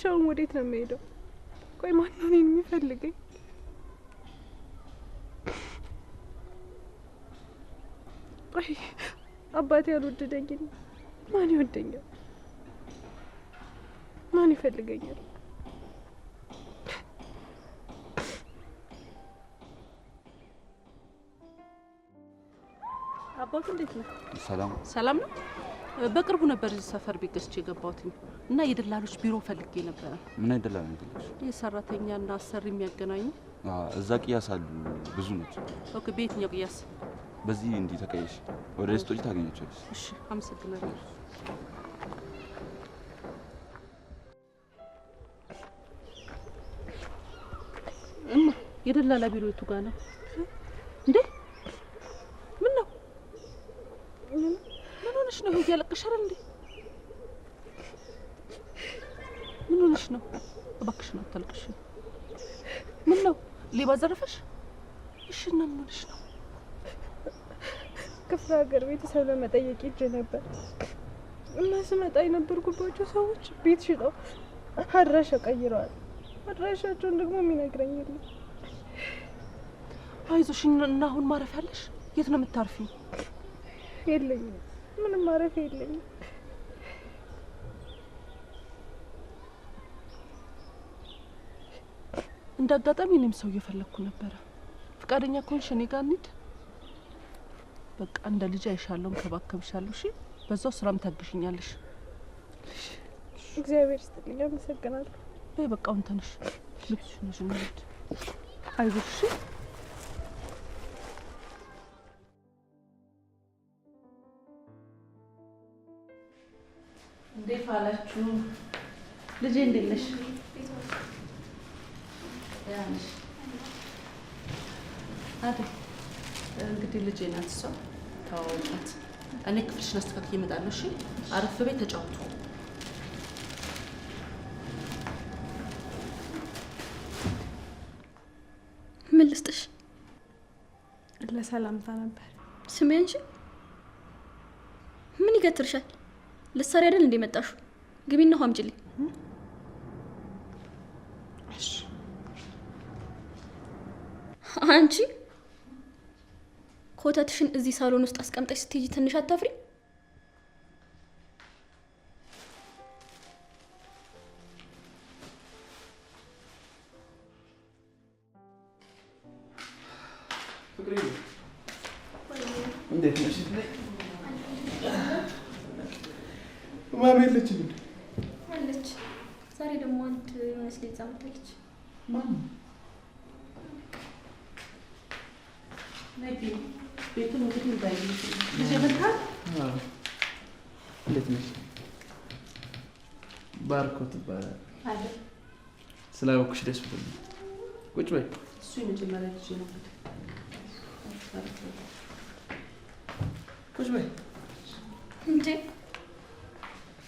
እሻውን ወዴት ነው የምሄደው? ቆይ ማን ነው እኔን የሚፈልገኝ? ቆይ አባቴ ያልወደደኝ ማን ይወደኛል? ማን ይፈልገኛል? አባቱ እንዴት ነው? ሰላም ነው። በቅርቡ ነበር እዚህ ሰፈር ቤት ገዝቼ የገባሁት እና የደላሎች ቢሮ ፈልጌ ነበር። ምን አይደላል ነው? የሰራተኛና አሰሪ የሚያገናኙ እዛ ቅያስ አሉ፣ ብዙ ነች። ኦኬ፣ በየትኛው ቅያስ? በዚህ እንዲህ ተቀይሽ ወደ ስቶጂ ታገኛቸዋለሽ። እሺ፣ አመሰግናለሁ። እማ የደላላ ቢሮ የቱ ጋር ነው እንዴ? ምን ነው? ምን ሆነሽ ነው? እያለቅሻል እንዴ? ምን ሆነሽ ነው? እባክሽ ነው አታልቅሽ። ምን ነው? ሌባ ዘረፈሽ? እሺ፣ እና ምን ሆነሽ ነው? ክፍለ ሀገር ቤተሰብ ለመጠየቅ ሄጄ ነበር እና ስመጣ የነበርኩባቸው ሰዎች ቤት ሽጠው አድራሻ ቀይረዋል። አድራሻቸውን ደግሞ የሚነግረኝ የለም። አይዞሽ። እና አሁን ማረፊያ አለሽ? የት ነው የምታርፊው? የለኝም፣ ምንም ማረፊያ የለኝም። እንደ አጋጣሚ እኔም ሰው እየፈለግኩ ነበረ። ፈቃደኛ ከሆንሽ እኔ ጋር እንሂድ። በቃ እንደ ልጅ አይሻለሁ፣ እንከባከብሻለሁ። እሺ፣ በዛው ስራም ታግሽኛለሽ። እግዚአብሔር ይስጥልኝ፣ አመሰግናለሁ። በይ በቃ አሁን ተነሽ፣ ልብስሽን ይዘሽ እንሂድ። አይዞሽ። እሺ እንዴት ዋላችሁ? ልጄ እንዴት ነሽ? ያንሽ አይደል? እንግዲህ ልጄ ናት እሷ። ተዋወቃት። እኔ ክፍልሽን አስተካክዬ እመጣለሁ። እሺ፣ አረፍ በይ፣ ተጫወቱ። ምን ልስጥሽ? ለሰላምታ ነበር። ስሜ አንቺ ምን ይገትርሻል? ልትሰሪ አይደል እንደ መጣሽው? ግቢና ውሃ አምጪልኝ። እሺ። አንቺ ኮተትሽን እዚህ ሳሎን ውስጥ አስቀምጠሽ ስትሄጂ ትንሽ አታፍሪ? ፍቅሬ እንዴት ነሽ? ማሚ የለችም እንዴ? አለች። ዛሬ ደግሞ አንድ መስሌ ዛምታለች። ማን? ነይ ቤቱን እንግዲህ እንዳይልሽ ልጅ መጣል። እንዴት ነሽ? ባርኮት ይባላል። አይደል? ስላወኩሽ ደስ ብሎኛል። ቁጭ በይ። እሱ የመጀመሪያ ልጅ ነው። ቁጭ በይ። እንዴ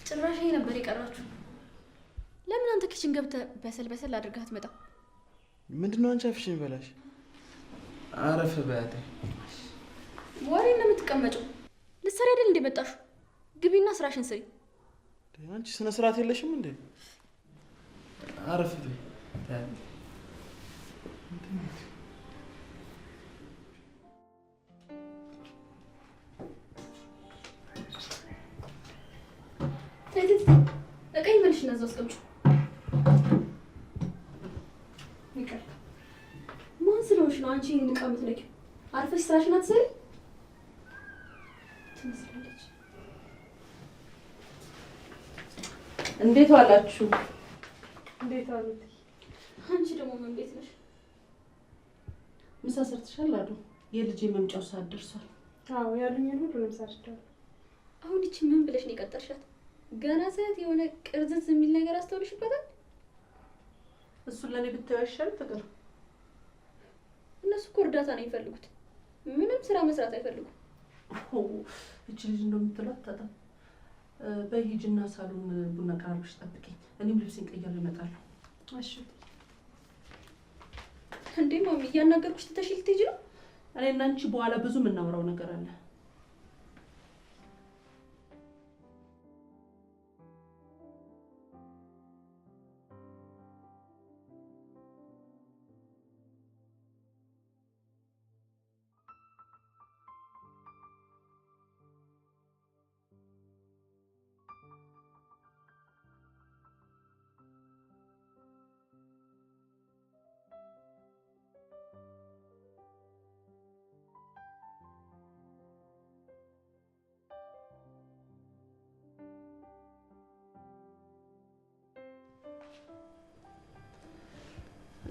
ጭራሽ ይሄ ነበር የቀራችሁ? ለምን አንተ ኪችን ገብተህ በሰል በሰል አድርገህ አትመጣም? ምንድነው አንቺ አፍሽን በላሽ? አረፍ በያቴ። ወሬ ነው የምትቀመጪው? ልትሰሪ አይደል እንደ መጣሽው? ግቢና ስራሽን ስሪ። አንቺ ስነ ስርዓት የለሽም እንዴ? አረፍ በይ። እቀኝ መልሽ እና እዛው አስቀምጪው። ይቅርታ። ማን ስለሆንሽ ነው አንቺ እቃ የምትነኪው? አርፈሽ ስራሽን አትሰሪ? ትመስላለች። እንዴት ዋላችሁ? እንዴት አሉት? አንቺ ደግሞ ምን ቤት ነሽ? ምሳ ሰርተሻል? አሉ የልጄ መምጫው ሰዓት ደርሷል። አዎ፣ ያሉኝን ሁሉንም ሰርቻለሁ። አሁን እቺ ምን ብለሽ ነው የቀጠርሻት? ገና ሰዓት የሆነ ቅርዝዝ የሚል ነገር አስተውልሽበታል? እሱን ለኔ ብታዩ አይሻልም? ፍቅር፣ እነሱ እኮ እርዳታ ነው የሚፈልጉት፣ ምንም ስራ መስራት አይፈልጉም። እቺ ልጅ እንደምትለው አታጣም። በሂጅና ሳሎን ቡና ቀራርበሽ ጠብቂኝ፣ እኔም ልብሴን ቀይሬ እመጣለሁ። እሺ። እንዴ ማሚ፣ እያናገርኩሽ ትተሽ ልትሄጂ ነው? እኔና አንቺ በኋላ ብዙ የምናወራው ነገር አለ።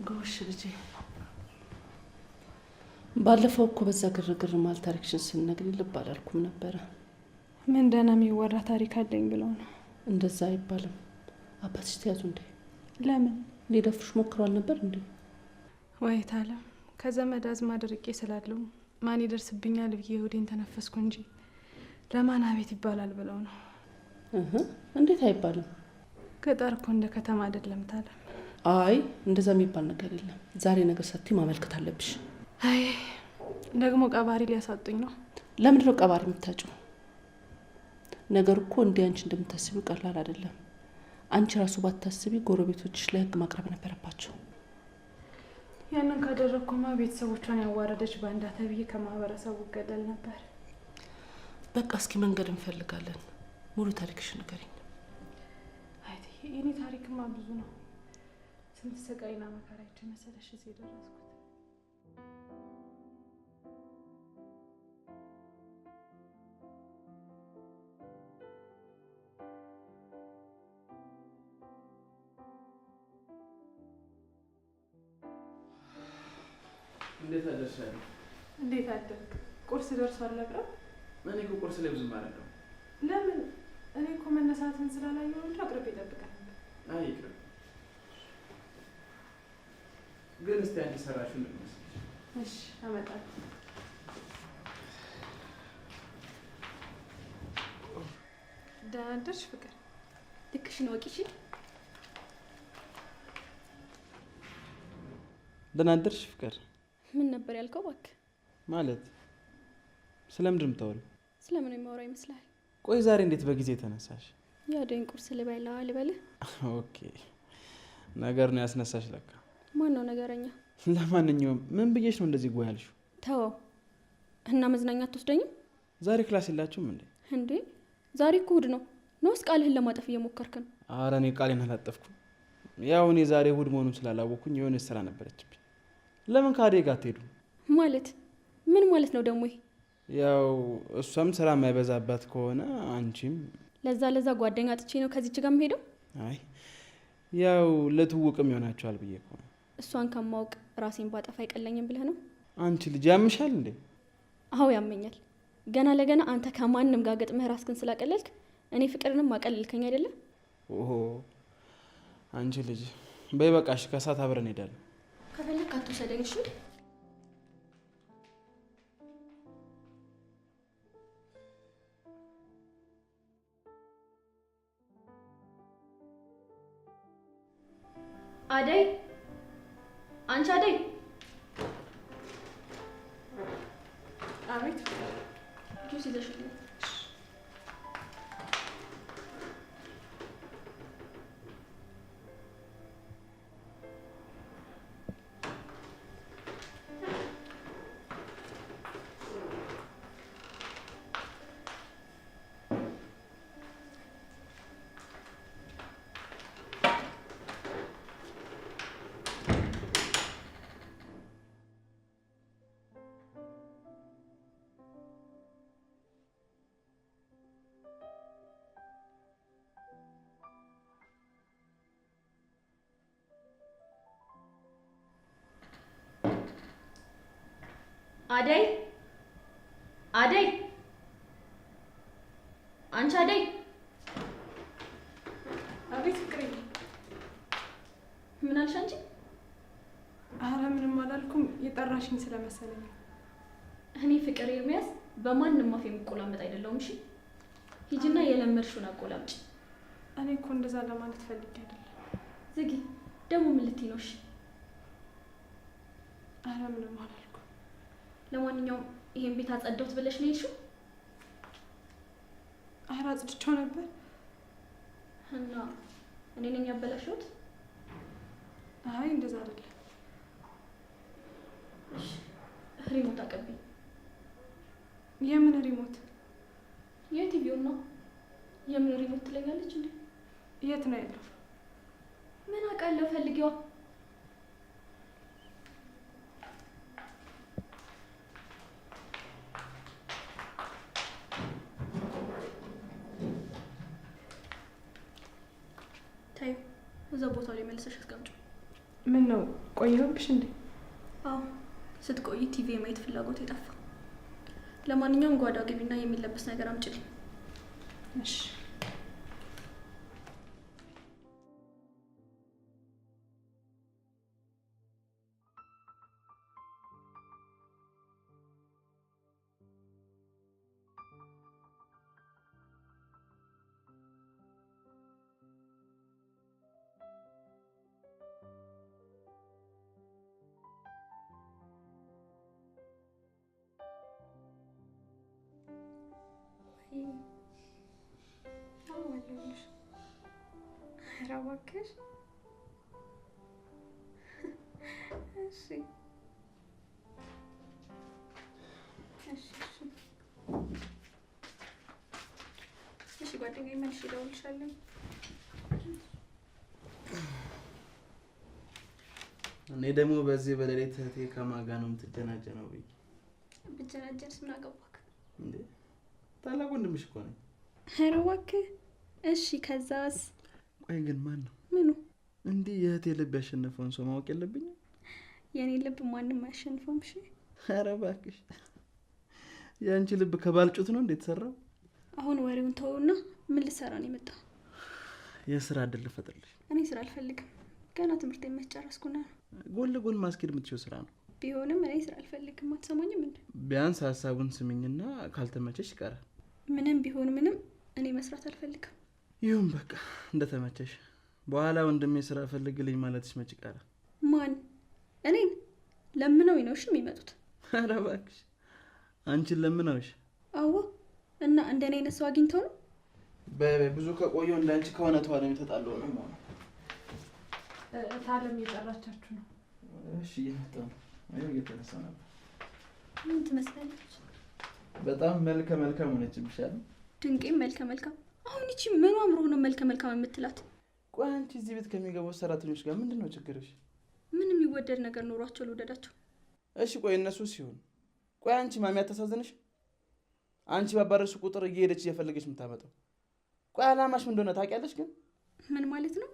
ጎሽ ልጄ፣ ባለፈው እኮ በዛ ግርግር ማል ታሪክሽን ስንነግሪ ልብ አላልኩም ነበረ። ምን ደህና የሚወራ ታሪክ አለኝ ብለው ነው? እንደዛ አይባልም። አባትሽ ተያዙ እንዴ? ለምን ሊደፍሩሽ ሞክሯል ነበር እንዴ? ወይ ታለም፣ ከዘመድ አዝማድ ርቄ ስላለው ማን ይደርስብኛል ብዬ እሁዴን ተነፈስኩ እንጂ ለማን አቤት ይባላል ብለው ነው። እንዴት አይባልም? ገጠር እኮ እንደ ከተማ አይደለም ታለም። አይ እንደዛ የሚባል ነገር የለም። ዛሬ ነገር ሰጥቲ ማመልከት አለብሽ። አይ ደግሞ ቀባሪ ሊያሳጡኝ ነው። ለምንድን ነው ቀባሪ የምታጭው? ነገር እኮ እንዲህ አንቺ እንደምታስቢው ቀላል አይደለም። አንቺ ራሱ ባታስቢ ጎረቤቶችሽ ለህግ ማቅረብ ነበረባቸው። ያንን ካደረግኩማ ቤተሰቦቿን ያዋረደች ባንዳ ተብዬ ከማህበረሰቡ ገደል ነበር። በቃ እስኪ መንገድ እንፈልጋለን። ሙሉ ታሪክሽ ንገሪኝ። አይ የኔ ታሪክማ ብዙ ነው። ስንት ስቃይና መከራ አይቼ መሰለሽ እዚህ የደረስኩት። እንዴት አደርሻለሁ? እንዴት አደርክ? ቁርስ ደርሷል ነበር? እኔ እኮ ቁርስ ላይ ብዙም አይደለም። ለምን? እኔ እኮ መነሳትን ስላላየሁ እንጂ አቅርቤ እጠብቃለሁ። አይ ይቅር። ግን እስቲ አንቺ ሰራሽው ልመስ። እሺ አመጣለሁ። ደህና አደርሽ ፍቅር? ልክሽን ወቂ። እሺ ደህና አደርሽ ፍቅር? ምን ነበር ያልከው? እባክህ ማለት ስለምንድን ነው የምታወሪው? ስለምን የሚያወራ ይመስላል? ቆይ ዛሬ እንዴት በጊዜ ተነሳሽ? ያደኝ ቁርስ ልበላ ልበልህ? ኦኬ ነገር ነው ያስነሳሽ ለካ። ማን ነው ነገረኛ? ለማንኛውም ምን ብዬሽ ነው እንደዚህ ጎይ ያልሽው? ተወው እና መዝናኛ አትወስደኝም? ዛሬ ክላስ የላችሁም እንዴ? እንዴ ዛሬ እኮ እሑድ ነው። ነውስ ቃልህን ለማጠፍ እየሞከርክ ነው? ኧረ እኔ ቃሌን አላጠፍኩም። ያው እኔ ዛሬ እሑድ መሆኑን ስላላወኩኝ የሆነ ስራ ነበረችብኝ። ለምን ከአዴ ጋር አትሄዱ? ማለት ምን ማለት ነው ደግሞ ይሄ? ያው እሷም ስራ የማይበዛባት ከሆነ አንቺም ለዛ ጓደኛ ጥቼ ነው ከዚች ጋር የምሄደው? አይ ያው ለትውውቅም ይሆናቸዋል ብዬ እኮ ነው። እሷን ከማውቅ ራሴን ባጠፋ አይቀለኝም ብለህ ነው? አንቺ ልጅ ያምሻል እንዴ? አዎ ያመኛል። ገና ለገና አንተ ከማንም ጋር ገጥመህ ራስክን ስላቀለልክ እኔ ፍቅርንም አቀልልከኝ አይደለም? ኦሆ አንቺ ልጅ በይ በቃሽ፣ ከሰዓት አብረን ሄዳለን። ከፈለክ አትወሰደኝ እሺ? አደይ አንቺ አደይ። አቤት ጁስ ይዘሽልኝ። አደይ አደይ አንቺ አደይ። አቤት ፍቅሬ። ምን አልሽ አንቺ? ኧረ ምንም አላልኩም፣ የጠራሽኝ ስለመሰለኝ። እኔ ፍቅር ኤርሚያስ በማንም አፍ የሚቆላመጥ አይደለሁም። እሺ ሂጂና የለመድሽውን አቆላምጪ። እኔ እኮ እንደዛ ለማለት ፈልጌ አይደለም። ዝጊ። ደግሞ ምን ልትይ ነው? እሺ ኧረ ምንም አላልኩም። ለማንኛውም ይሄን ቤት አጸዳሁት ብለሽ ነው የሄድሽው? ኧረ አጽድቼው ነበር። እና እኔ ነኝ ያበላሽሁት? አይ እንደዛ አይደለም። እሺ ሪሞት አቀብኝ። የምን ሪሞት? የቲቪው ነው። የምን ሪሞት ትለኛለች እንዴ? የት ነው ያለው? ምን አውቃለሁ፣ ፈልጊዋ። ታዩ እዛ ቦታው ላይ መልሰሽ አስቀምጪው። ምን ነው ቆየሁብሽ እንዴ? አዎ ስትቆይ ቲቪ የማየት ፍላጎት የጠፋ። ለማንኛውም ጓዳ ግቢና የሚለበስ ነገር አምጪልኝ። እሺ አለሁልሽ። ኧረ እባክሽ። እሺ እሺ ጓደኛዬ መልሼ እደውልልሻለሁ። እኔ ደግሞ በዚህ በሌሊት እህቴ ከማን ጋር ነው የምትጀናጀነው ብዬ ብትጀናጀንስ ምን አገባክ እንዴ? ታላቅ ወንድምሽ እኮ ነኝ። ኧረ እባክህ። እሺ ከዛስ? ቆይ ግን ማን ነው? ምኑ? እንዲህ የእህቴ ልብ ያሸነፈውን ሰው ማወቅ የለብኝም? የኔ ልብ ማንም አያሸንፈውም። እሺ ኧረ እባክሽ፣ የአንቺ ልብ ከባልጩት ነው እንዴት ተሰራው? አሁን ወሬውን ተውና ምን ልትሰራ ነው የመጣው? የስራ እድል ልፈጥርልሽ። እኔ ስራ አልፈልግም። ገና ትምህርቴን መጨረስኩና ነው። ጎን ለጎን ማስኬድ የምትችይው ስራ ነው። ቢሆንም እኔ ስራ አልፈልግም። አትሰማኝም እንዴ? ቢያንስ ሀሳቡን ስሚኝና ካልተመቸሽ ይቀራል። ምንም ቢሆን ምንም እኔ መስራት አልፈልግም። ይሁን በቃ እንደተመቸሽ። በኋላ ወንድሜ ስራ ፈልግልኝ ማለትሽ መች ቀረ? ማን? እኔን ለምነው ነው እሺ የሚመጡት? ኧረ እባክሽ አንቺን ለምነውሽ? አዎ። እና እንደኔ አይነት ሰው አግኝተው ነው? ብዙ ከቆየው እንዳንቺ ከሆነ ተዋለም የተጣለው ነው ማለት። ታለም እየጠራቻችሁ ነው። እሺ እየመጣሁ ነው። አይ እየተነሳ ነበር። ምን ትመስላለች? በጣም መልከ መልካም ሆነችብሽ አይደል? ድንቄም መልከ መልካም። አሁን እቺ ምን አምሮ ነው መልከ መልካም የምትላት? ቆይ አንቺ እዚህ ቤት ከሚገቡት ሰራተኞች ጋር ምንድነው ችግርሽ? ምን የሚወደድ ነገር ኖሯቸው ልውደዳቸው? እሺ ቆይ እነሱ ሲሆን፣ ቆይ አንቺ ማሚ አታሳዝንሽ? አንቺ ባባረሽ ቁጥር እየሄደች እየፈለገች የምታመጣው። ቆይ አላማሽ ምን እንደሆነ ታውቂያለሽ? ግን ምን ማለት ነው?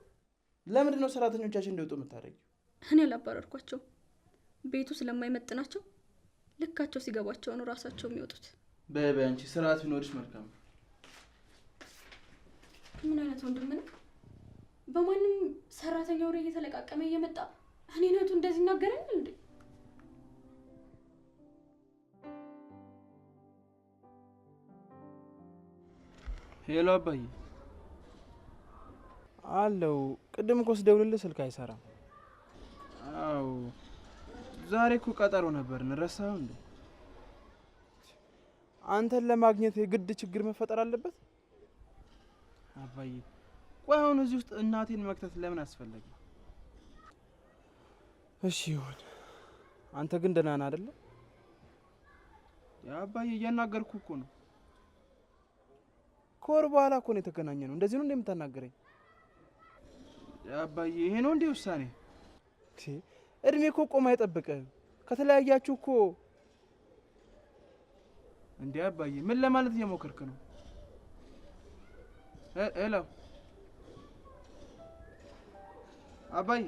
ለምንድን ነው ሰራተኞቻችን እንዲወጡ የምታደርጊው? እኔ አላባረርኳቸው። ቤቱ ስለማይመጥናቸው ልካቸው ሲገባቸው ነው ራሳቸው የሚወጡት። በይ አንቺ ስርዓት ቢኖርሽ መልካም። ምን አይነት ወንድም ነው? በማንም ሰራተኛ ወሬ እየተለቃቀመ እየመጣ እኔ ነቱ እንደዚህ እናገረኝ እንዴ? ሄሎ አባዬ። አለው ቅድም እኮ ስደውልልህ ስልክ አይሰራም። አዎ ዛሬ እኮ ቀጠሮ ነበርን፣ ረሳኸው እንዴ? አንተን ለማግኘት የግድ ችግር መፈጠር አለበት? አባዬ ቆይ አሁን እዚህ ውስጥ እናቴን መክተት ለምን አስፈለገ? እሺ ይሁን። አንተ ግን ደህና ነህ አይደለ? ያ አባዬ እያናገርኩ እኮ ነው። ከወር በኋላ እኮ ነው የተገናኘ ነው። እንደዚህ ነው እንደምታናገረኝ? ያ አባዬ ይሄ ነው እንዴ ውሳኔ? እድሜ እኮ ቆም አይጠብቅህም። ከተለያያችሁ እኮ እንዴ አባዬ ምን ለማለት እየሞከርክ ነው? ሄሎ አባዬ።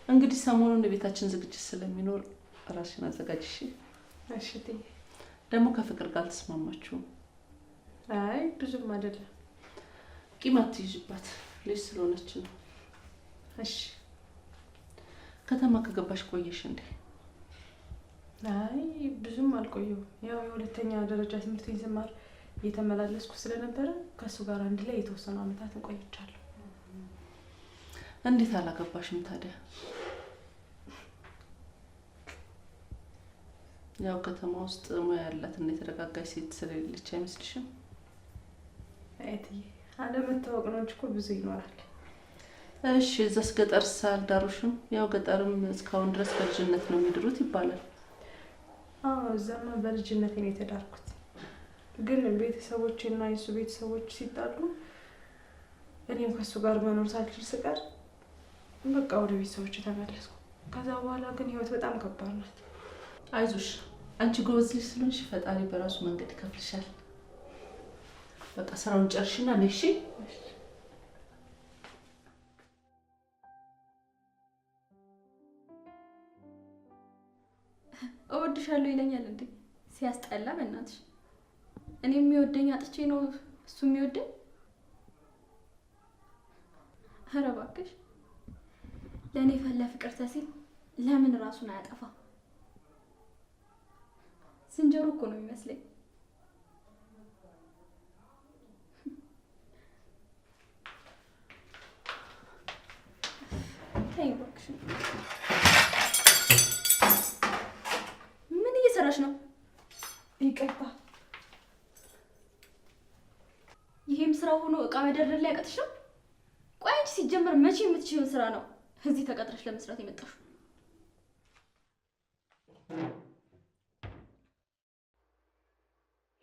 እንግዲህ ሰሞኑን የቤታችን ዝግጅት ስለሚኖር ራስሽን አዘጋጅ። እሺ እትዬ። ደግሞ ከፍቅር ጋር ተስማማችሁ? አይ ብዙም አይደለም። ቂም አትይዥባት፣ ልጅ ስለሆነች ነው። እሺ። ከተማ ከገባሽ ቆየሽ እንዴ? አይ ብዙም አልቆየሁም። ያው የሁለተኛ ደረጃ ትምህርቴን ስማር እየተመላለስኩ ስለነበረ ከሱ ጋር አንድ ላይ የተወሰኑ አመታትን ቆይቻለሁ። እንዴት አላገባሽም ታዲያ? ያው ከተማ ውስጥ ሙያ ያላትና የተረጋጋች ሴት ስለሌለች አይመስልሽም? እትዬ አለመታወቅ ነው እንጂ እኮ ብዙ ይኖራል። እሺ እዛስ ገጠር ሳልዳሩሽም? ያው ገጠርም እስካሁን ድረስ በልጅነት ነው የሚድሩት ይባላል። አዎ እዛማ በልጅነቴ ነው የተዳርኩት። ግን ቤተሰቦቼና የሱ ቤተሰቦች ሲጣሉ እኔም ከሱ ጋር መኖር ሳልችል ስቀር በቃ ወደ ቤተሰቦቼ ተመለስኩ። ከዛ በኋላ ግን ህይወት በጣም ከባድ ናት። አይዞሽ አንቺ ጎበዝ ልጅ ስለሆንሽ ፈጣሪ በራሱ መንገድ ይከፍልሻል። በቃ ስራውን ጨርሽና ነይ እሺ። እወድሻለሁ ይለኛል እንዴ? ሲያስጠላ በእናትሽ። እኔ የሚወደኝ አጥቼ ነው እሱ የሚወደኝ? ኧረ እባክሽ ለእኔ ፈለ ፍቅር ተሲል ለምን ራሱን አያጠፋ? ዝንጀሮ እኮ ነው የሚመስለኝ። ተይ እባክሽ። ምን እየሰራሽ ነው? ይቅርታ። ይሄም ስራ ሆኖ እቃ መደርደር ላይ ያቀጥሽ ነው? ቆይ አንቺ ሲጀመር መቼ የምትችይውን ስራ ነው እዚህ ተቀጥረሽ ለመስራት የመጣሽው?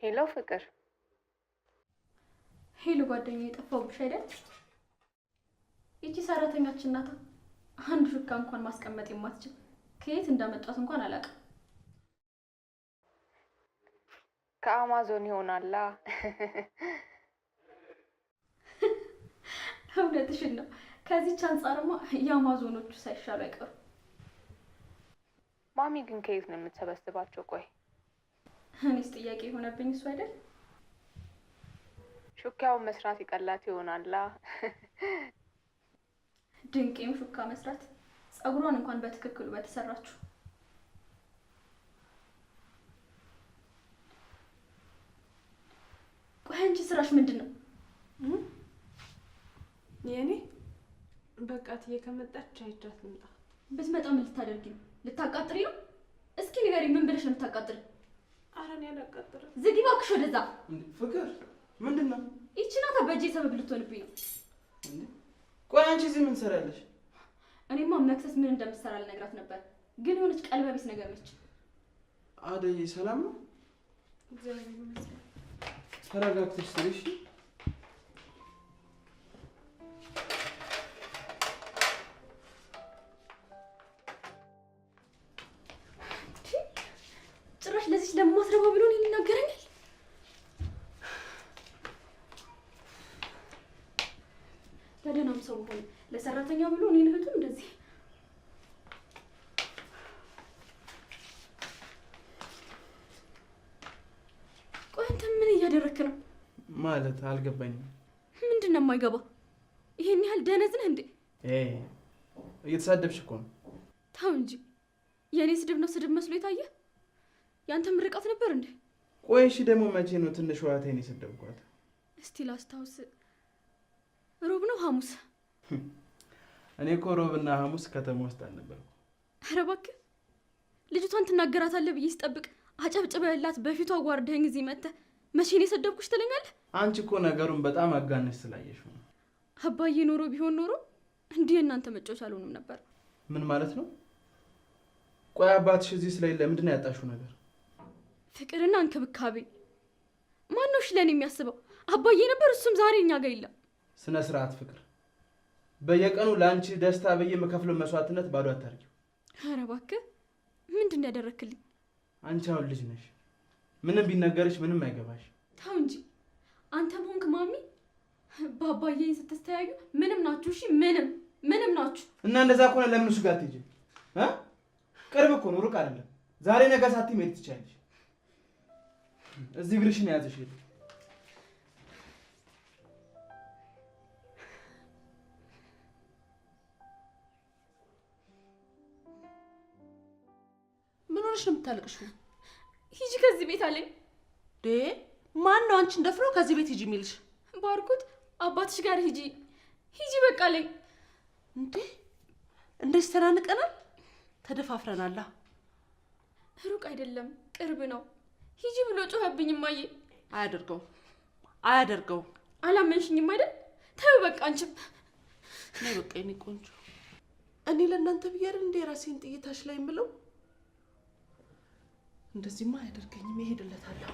ሄሎ ፍቅር። ሄሎ ጓደኛዬ፣ የጠፋሁብሽ አይደል? ይቺ ሰራተኛችን ናታ። አንድ ሹካ እንኳን ማስቀመጥ የማትችል ከየት እንዳመጣት እንኳን አላውቅም። ከአማዞን ይሆናላ። እውነትሽን ነው። ከዚህች አንጻርማ የአማዞኖቹ ሳይሻሉ አይቀሩ። ማሚ ግን ከየት ነው የምትሰበስባቸው? ቆይ እኔስ ጥያቄ የሆነብኝ እሱ አይደል? ሹካውን መስራት ይቀላት ይሆናላ። ድንቄም ሹካ መስራት፣ ጸጉሯን እንኳን በትክክሉ በተሰራችሁ። ቆይ አንቺ ስራሽ ምንድን ነው? የኔ በቃ ትዬ ከመጣች አይቻት ልምጣ። ብትመጣ ምን ልታደርጊ ነው? ልታቃጥሪ ነው? እስኪ ንገሪ፣ ምን ብለሽ ነው ልታቃጥሪ? ኧረ እኔ አላቃጥርም። ዝጊ እባክሽ ወደዛ። ፍቅር ምንድን ነው? ይቺ ናታ በእጄ ሰበብ ልትሆንብኝ ነው። ቆይ አንቺ እዚህ ምን ትሰሪያለሽ? እኔማ መክሰስ ምን እንደምትሰራ ልነግራት ነበር፣ ግን የሆነች ቀልበቢስ ነገር ነች። አደይ ሰላም ነው? እግዚአብሔር ይመስገን። ተረጋግተሽ ስሪ እሺ። ጭራሽ ለዚህ ለማስረባ ብሎ እኔን ይናገረኛል። ለደህናም ሰው ሆነ ለሰራተኛ ብሎ እኔን እህቱ እንደዚህ። ቆይ አንተ ምን እያደረክ ነው? ማለት አልገባኝም። ምንድን ነው የማይገባ? ይሄን ያህል ደነዝ ነህ እንዴ? እየተሳደብሽ እኮ ነው። ተው እንጂ። የእኔ ስድብ ነው ስድብ መስሎ የታየ? ያንተ ምርቃት ነበር እንዴ? ቆይ እሺ፣ ደግሞ መቼ ነው ትንሽ ዋቴን የሰደብኳት? እስቲ ላስታውስ። ሮብ ነው ሐሙስ? እኔ እኮ ሮብና ሐሙስ ከተማ ውስጥ አልነበርኩም። ኧረ እባክህ ልጅቷን ትናገራታለህ ብዬ ስጠብቅ አጨብጭበህላት በፊቷ አዋርደኸኝ እዚህ መጥተህ መቼ ነው የሰደብኩሽ ትለኛለህ? አንቺ እኮ ነገሩን በጣም አጋነሽ ስላየሽ ነው። አባዬ ኖሮ ቢሆን ኖሮ እንዲህ እናንተ መጫወቻ አልሆኑም ነበር። ምን ማለት ነው? ቆይ አባትሽ እዚህ ስለሌለ ምንድን ነው ያጣሽው ነገር? ፍቅርና እንክብካቤ። ማነው እሺ ለእኔ የሚያስበው? አባዬ ነበር፣ እሱም ዛሬ እኛ ጋር የለም። ስነ ስርዓት ፍቅር። በየቀኑ ለአንቺ ደስታ ብዬ የምከፍለው መስዋዕትነት ባዶ አታርጊው። ኧረ እባክህ ምንድን ነው ያደረክልኝ? አንቺ አሁን ልጅ ነሽ፣ ምንም ቢነገርሽ ምንም አይገባሽ። ተው እንጂ አንተም ሆንክ ማሚ በአባዬን ስትስተያዩ ምንም ናችሁ። እሺ ምንም ናችሁ። እና እንደዛ ከሆነ ለምን እሱ ጋር ትሄጂ? ቅርብ እኮ ነው፣ ሩቅ አይደለም። ዛሬ ነገ ሳትይ መሄድ ትችያለሽ። እዚህ እግርሽን ያዝሽ። ምን ሆነሽ ነው የምታለቅሽው? ሂጂ ከዚህ ቤት አለኝ። ማን ነው አንቺን ደፍሮ ከዚህ ቤት ሂጂ የሚልሽ? ባርኩት አባትሽ ጋር ሂጂ በቃ አለኝ። እንዴ እንደዚህ ተናንቀናል? ተደፋፍረናላ። ሩቅ አይደለም ቅርብ ነው። ሂጂ ብሎ ጮኸብኝ እማዬ። አያደርገው። አላመንሽኝም አይደል? ተይው በቃ አንቺም ነይ በቃ የኔ ቆንጆ። እኔ ለእናንተ ብዬ አይደል እንደ ራሴን ጥይታሽ ላይ የምለው? እንደዚህማ አያደርገኝም። ይሄድለታለሁ።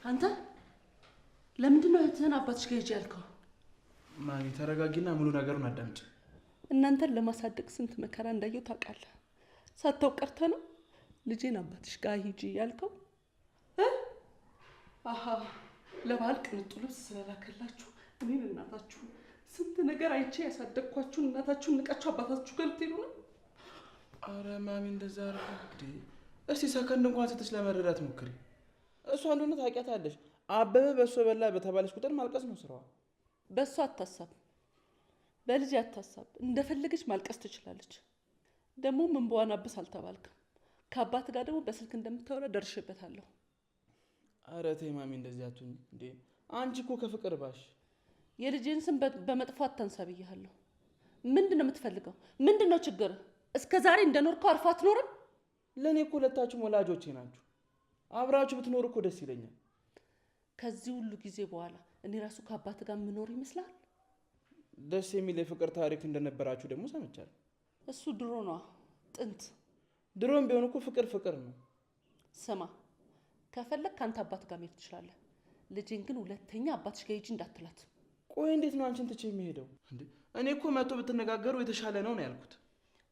አንተ ለምንድን ነው እህትህን አባትሽ ጋር ሂጂ ያልከው? ማሚ ተረጋጊና ሙሉ ነገሩን አዳምጪ። እናንተን ለማሳደግ ስንት መከራ እንዳየው ታውቃለህ። ሳታውቅ ቀርተህ ነው ልጄን አባትሽ ጋር ሂጂ ያልከው? አሃ ለበዓል ቅንጡ ልብስ ስለላከላችሁ እኔን እናታችሁ ስንት ነገር አይቼ ያሳደግኳችሁን እናታችሁን ንቃችሁ አባታችሁ ጋር ልትሄዱ ነው? አረ ማሚ እንደዛ አርፈ እስቲ ሰከንድ እንኳን ስትሽ ለመረዳት ሞክሪ። እሷ እንደሆነ ታውቂያታለሽ። አበበ በእሱ በላ በተባለች ቁጥር ማልቀስ ነው ስራዋ። በእሱ አታሳብ፣ በልጅ አታሳብ። እንደፈለገች ማልቀስ ትችላለች። ደግሞ ምን በዋን አብስ አልተባልክም። ከአባት ጋር ደግሞ በስልክ እንደምታወራ ደርሼበታለሁ። አረ ተይ ማሚ እንደዚህ አትሁኝ እንዴ! አንቺ እኮ ከፍቅር ባሽ የልጅን ስም በመጥፎ አታንሳ ብያለሁ። ምንድን ነው የምትፈልገው? ምንድን ነው ችግር? እስከ ዛሬ እንደኖርከው አርፋ አትኖርም? ለእኔ እኮ ሁለታችሁም ወላጆቼ ናችሁ። አብራችሁ ብትኖሩ እኮ ደስ ይለኛል። ከዚህ ሁሉ ጊዜ በኋላ እኔ ራሱ ከአባት ጋር የምኖር ይመስላል? ደስ የሚል የፍቅር ታሪክ እንደነበራችሁ ደግሞ ሰምቻለሁ። እሱ ድሮ ነዋ፣ ጥንት። ድሮም ቢሆን እኮ ፍቅር ፍቅር ነው። ስማ፣ ከፈለግ ከአንተ አባት ጋር መሄድ ትችላለህ። ልጄን ግን ሁለተኛ አባትሽ ጋር ሂጂ እንዳትላት። ቆይ እንዴት ነው አንቺን ትቼ የሚሄደው? እኔ እኮ መጥቶ ብትነጋገሩ የተሻለ ነው ያልኩት።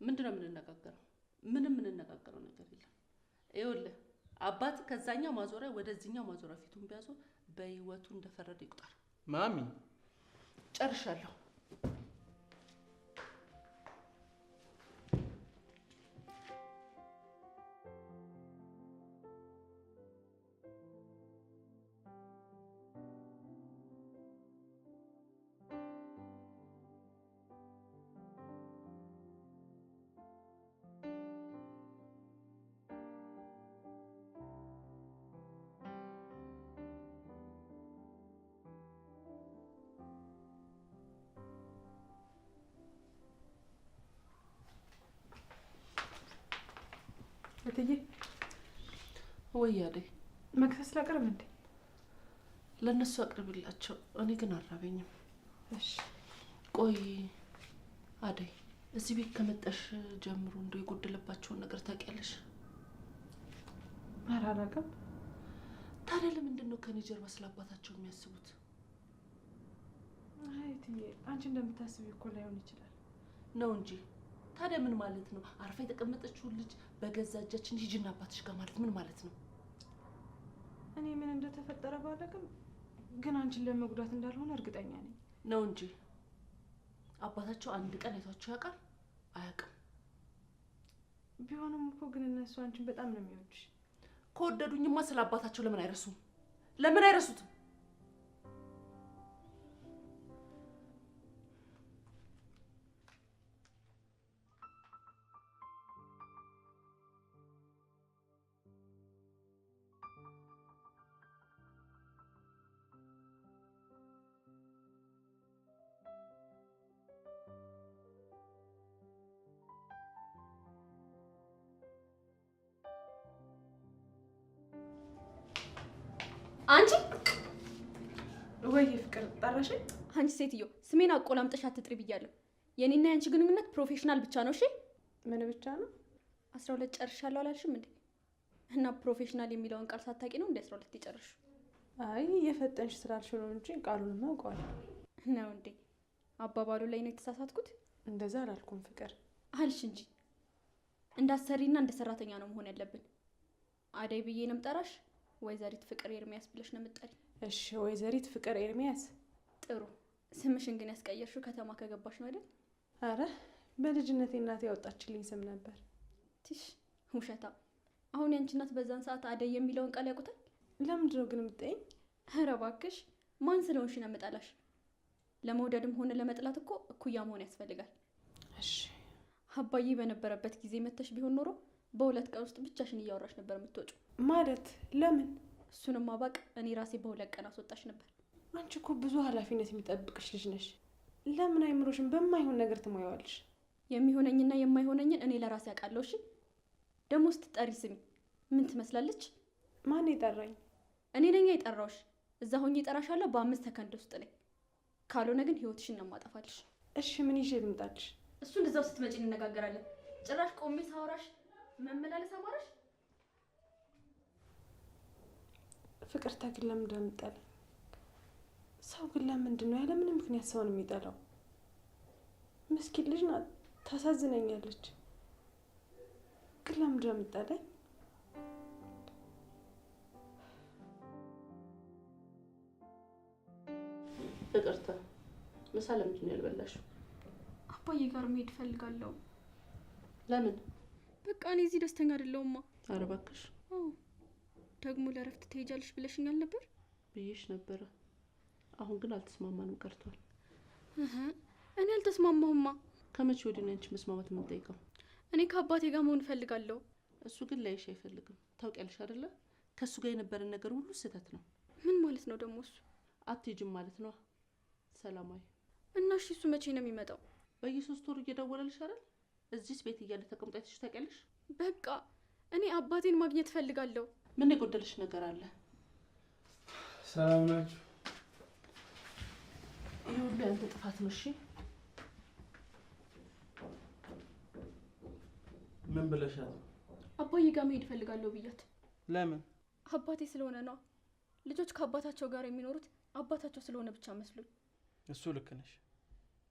ምንድን ነው የምንነጋገረው? ምንም የምንነጋገረው ነገር የለም። ይኸውልህ አባት ከዛኛው ማዞሪያ ወደዚህኛው ማዞሪያ ፊቱን ቢያዞር በህይወቱ እንደፈረደ ይቁጠር። ማሚ ጨርሻለሁ። እትዬ ወይ አደይ መክሰስ ላቅርብ እንዴ? ለእነሱ አቅርብላቸው፣ እኔ ግን አራበኝም። እሺ። ቆይ አደይ እዚህ ቤት ከመጣሽ ጀምሮ እንደው የጎደለባቸውን ነገር ታውቂያለሽ? ኧረ አላውቅም። ታዲያ ለምንድን ነው ከኔ ጀርባ ስለ አባታቸው የሚያስቡት? አይ እትዬ አንቺ እንደምታስቢው እኮ ላይሆን ይችላል ነው እንጂ። ታዲያ ምን ማለት ነው? አርፋ የተቀመጠችውን ልጅ በገዛ እጃችን ሂጂና አባትሽ ጋር ማለት ምን ማለት ነው? እኔ ምን እንደተፈጠረ ባላውቅም ግን አንቺን ለመጉዳት እንዳልሆነ እርግጠኛ ነኝ። ነው እንጂ አባታቸው አንድ ቀን አይቷቸው ያውቃል? አያውቅም። ቢሆንም እኮ ግን እነሱ አንቺን በጣም ነው የሚወዱሽ። ከወደዱኝማ ስለ አባታቸው ለምን አይረሱም? ለምን አይረሱትም? አንቺ ወይ ፍቅር ጠራሽ? አንቺ ሴትዮ ስሜን አቆላምጠሽ አትጥሪ ብያለሁ። የኔና ያንቺ ግንኙነት ፕሮፌሽናል ብቻ ነው። እሺ ምን ብቻ ነው? 12 ጨርሻለሁ አላልሽም እንዴ? እና ፕሮፌሽናል የሚለውን ቃል ሳታውቂ ነው እንዴ 12 የጨረስሽው? አይ የፈጠንሽ ስላልሽ ነው እንጂ ቃሉን አውቀዋለሁ። ነው እንዴ? አባባሉ ላይ ነው የተሳሳትኩት? እንደዛ አላልኩም ፍቅር አልሽ እንጂ እንዳሰሪና እንደ ሰራተኛ ነው መሆን ያለብን። አደይ ብዬ ነው የምጠራሽ? ወይዘሪት ፍቅር ኤርሚያስ ብለሽ ነው የምትጠሪ? እሺ ወይዘሪት ፍቅር ኤርሚያስ። ጥሩ። ስምሽን ግን ያስቀየርሽው ከተማ ከገባሽ ነው አይደል? አረ በልጅነቴ እናቴ ያወጣችልኝ ስም ነበር። ትሽ ውሸታ። አሁን ያንቺ እናት በዛን ሰዓት አደይ የሚለውን ቃል ያውቁታል? ለምንድን ነው ግን የምትጠይኝ? ኧረ እባክሽ ማን ስለሆንሽ ነው የምጠላሽ? ለመውደድም ሆነ ለመጥላት እኮ እኩያ መሆን ያስፈልጋል። እሺ አባዬ በነበረበት ጊዜ መተሽ ቢሆን ኖሮ በሁለት ቀን ውስጥ ብቻሽን እያወራሽ ነበር የምትወጪው። ማለት ለምን? እሱንም ማባቅ እኔ ራሴ በሁለት ቀን አስወጣሽ ነበር። አንቺ እኮ ብዙ ኃላፊነት የሚጠብቅሽ ልጅ ነሽ። ለምን አይምሮሽን በማይሆን ነገር ትሞያዋለሽ? የሚሆነኝና የማይሆነኝን እኔ ለራሴ አውቃለሁ። እሺ ደግሞ ስትጠሪ ስሚ ምን ትመስላለች? ማን የጠራኝ? እኔ ነኝ የጠራውሽ። እዛ ሆኜ እጠራሻለሁ በ5 ሰከንድ ውስጥ ላይ። ካልሆነ ግን ህይወትሽን ነው የማጠፋልሽ። እሺ ምን ይዤ ልምጣልሽ? እሱን እዛው ስትመጪ እንነጋገራለን። ጭራሽ ቆሜ ሳወራሽ መመላለስ አማራሽ? ፍቅር ታግል ለምን እንደምጠላኝ ሰው ግን ለምንድን ነው ያለ ምንም ምክንያት ሰውን የሚጠላው? ምስኪን ልጅ ናት፣ ታሳዝነኛለች። ግን ለምንድን ነው የምጠላኝ? ይቅርታ፣ ምሳ ለምንድን ነው ያልበላሽው? አባዬ ጋር መሄድ እፈልጋለሁ። ለምን? በቃ እኔ እዚህ ደስተኛ አይደለሁማ። ኧረ እባክሽ። ደግሞ ለእረፍት ትሄጃለሽ ብለሽኛል ነበር? ብዬሽ ነበረ። አሁን ግን አልተስማማንም ቀርቷል። እኔ አልተስማማሁማ። ከመቼ ወዲህ ነው አንቺ መስማማት የምንጠይቀው? እኔ ከአባቴ ጋር መሆን እፈልጋለሁ። እሱ ግን ላይሽ አይፈልግም። ታውቂያለሽ አይደለ? ከእሱ ጋር የነበረን ነገር ሁሉ ስህተት ነው። ምን ማለት ነው ደግሞ እሱ? አትሄጂም ማለት ነው ሰላማዊ። እና እሺ እሱ መቼ ነው የሚመጣው? በየ3 ወሩ እየደወለልሽ አይደል? እዚህስ ቤት እያለ ተቀምጦ አይተሽ ታውቂያለሽ? በቃ እኔ አባቴን ማግኘት እፈልጋለሁ። ምን የጎደልሽ ነገር አለ? ሰላም ናችሁ? ይህ ሁሉ ያንተ ጥፋት ነው። እሺ ምን ብለሻት? አባዬ ጋር መሄድ እፈልጋለሁ ብያት። ለምን? አባቴ ስለሆነ ነው። ልጆች ከአባታቸው ጋር የሚኖሩት አባታቸው ስለሆነ ብቻ መስሎኝ። እሱ ልክ ነሽ፣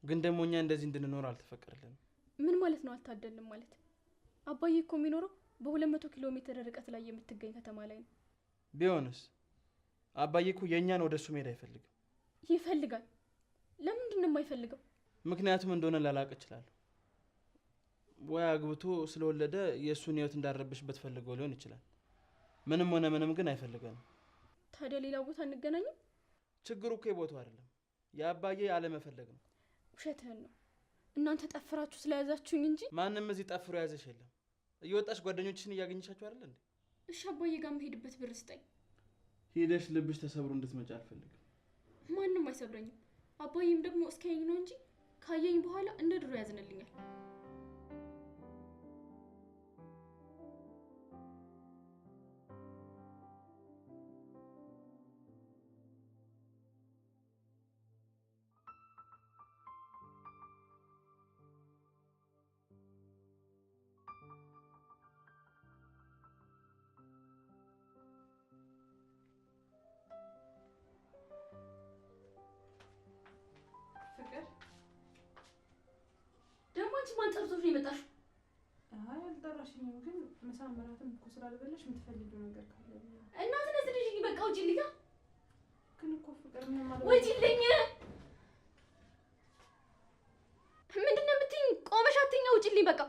ግን ደግሞ እኛ እንደዚህ እንድንኖር አልተፈቀደልንም። ምን ማለት ነው አልታደልም ማለት? አባዬ እኮ የሚኖረው በ200 ኪሎ ሜትር ርቀት ላይ የምትገኝ ከተማ ላይ ነው። ቢሆንስ? አባዬ እኮ የእኛን ወደ እሱ መሄድ አይፈልግም። ይፈልጋል። ለምንድን ነው የማይፈልገው? ምክንያቱም እንደሆነ ላላቅ እችላለሁ። ወይ አግብቶ ስለወለደ የእሱን ህይወት እንዳረብሽበት ፈልገው ሊሆን ይችላል። ምንም ሆነ ምንም ግን አይፈልገንም። ታዲያ ሌላ ቦታ እንገናኝም? ችግሩ እኮ የቦታው አይደለም፣ የአባዬ አለመፈለግ ነው። ውሸትህን ነው። እናንተ ጠፍራችሁ ስለያዛችሁኝ እንጂ ማንም እዚህ ጠፍሮ ያዘሽ የለም። እየወጣሽ ጓደኞችሽን እያገኘሻቸው አይደል እንዴ? እሺ አባዬ ጋር የምሄድበት ብር ስጠኝ። ሄደሽ ልብሽ ተሰብሮ እንድትመጪ አልፈልግም። ማንም አይሰብረኝም። አባዬም ደግሞ እስኪያየኝ ነው እንጂ ካየኝ በኋላ እንደ ድሮ ያዝንልኛል። ደግሞ አንቺ ማን ጠርቶሽ ነው የመጣሽው? አይ አልጠራሽኝም፣ ግን ምሳ እራትም እኮ ስላልበላሽ የምትፈልጊው ነገር ካለ እና ስለዚህ በቃ ውጪልኝ። ግን እኮ ፍቅር ምን ማለት ነው? ውጪልኝ። ምንድን ነው የምትይኝ? ቆመሽ አትይኝ። ውጪልኝ በቃ።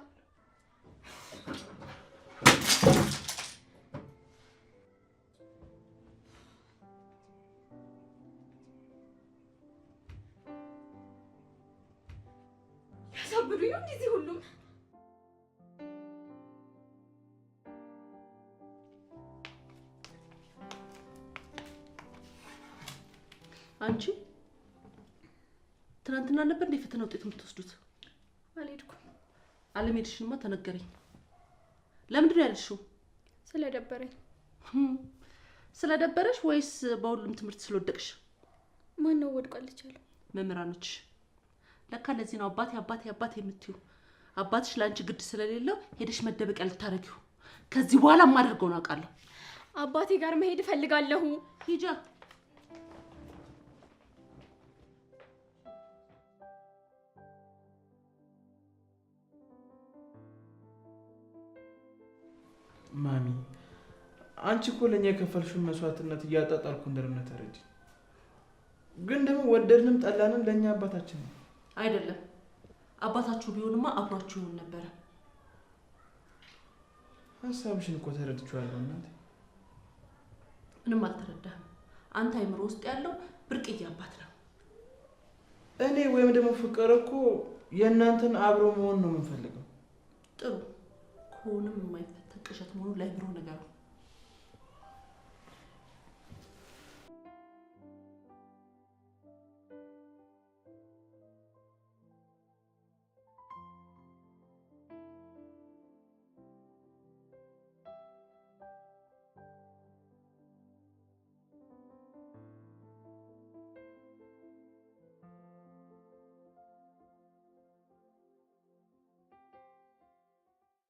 ያሳብዱኝ ነው እንደዚህ ሁሉም። አንቺ ትናንትና ነበር እንደ ፈተና ውጤት የምትወስዱት? አልሄድኩም። አለመሄድሽንማ ተነገረኝ። ለምንድን ነው ያልሽው? ስለደበረኝ። ስለደበረሽ ወይስ በሁሉም ትምህርት ስለወደቅሽ? ማን ነው ወድቋለች ያለው? መምህራኖች። ለካ ለዚህ ነው አባቴ አባቴ አባቴ የምትዩ። አባትሽ ለአንቺ ግድ ስለሌለው ሄደሽ መደበቂያ ልታረጊው። ከዚህ በኋላ የማደርገውን አውቃለሁ። አባቴ ጋር መሄድ እፈልጋለሁ። ሂጃ። ማሚ አንቺ እኮ ለኛ የከፈልሽውን መስዋዕትነት እያጣጣልኩ እንደሆነ ተረጂ። ግን ደግሞ ወደድንም ጠላንም ለኛ አባታችን ነው። አይደለም አባታችሁ ቢሆንማ አብሯችሁ ይሆን ነበረ። ሀሳብሽን እኮ ተረድቻለሁ እናቴ። ምንም አልተረዳህም። አንተ አይምሮ ውስጥ ያለው ብርቅዬ አባት ነው። እኔ ወይም ደግሞ ፍቅር እኮ የእናንተን አብሮ መሆን ነው የምንፈልገው። ጥሩ ከሆነም የማይፈታ ቅዠት መሆኑ ላይ ብሮ ነገር ነው።